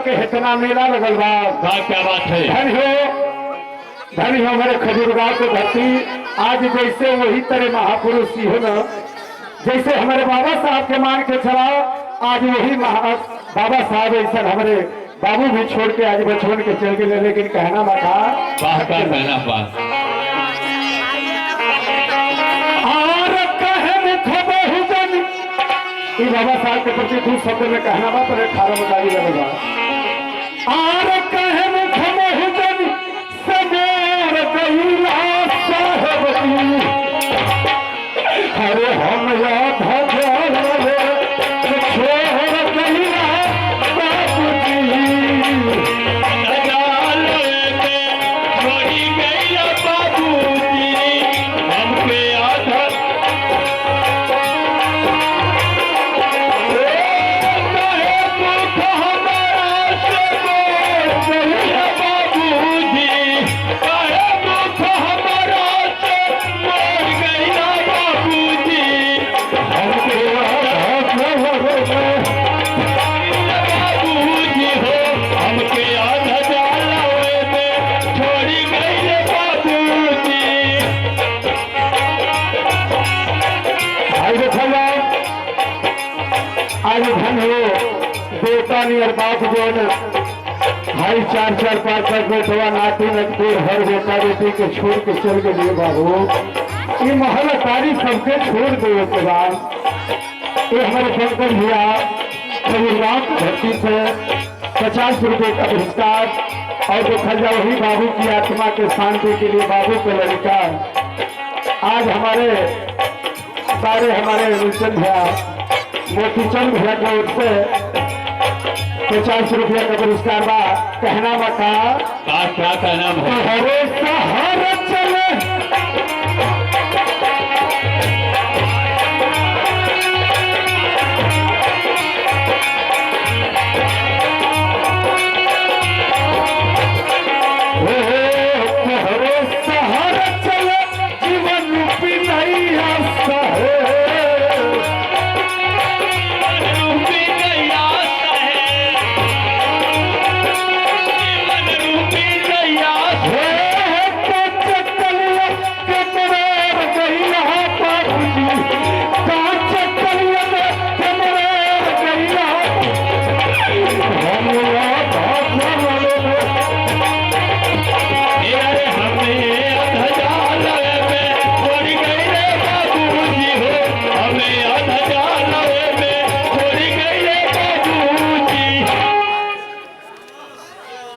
के इतना मेला लगल बा। क्या बात है। धन हो हमारे खजूरगांव को धरती। आज जैसे वही तरह महापुरुष ही हो न, जैसे हमारे बाबा साहब के मान के चला, आज वही बाबा साहब ऐसा हमारे बाबू भी छोड़ के आज छोड़ के चल गए। लेकिन कहना बात कहना बात बाबा साहब के प्रति दूर शब्द में कहना बा पर 18 बताई लगेगा। आर कहे मुख बहुजन सवेर कहिला साहब की, अरे हम याद छोड़ कहिला बाबू आज धन हो बेटा नियर बाप जो भाई 4-4 5-5 बेटवा नाती नटपुर हर बेटा बेटी के छोड़ के चल के लिए बाबू। ये महल तारी सबके छोड़ दे के बाद ये हमारे पंकज भैया खजूरगांव की धरती से 50 रुपए का पुरस्कार। और देखा जाए वही बाबू की आत्मा के शांति के लिए बाबू के लड़का आज हमारे सारे हमारे रुचन भैया मोतीचंद भैया की ओर से 50 रुपया का पुरस्कार बा। कहना बता क्या कहना हरे सहर चले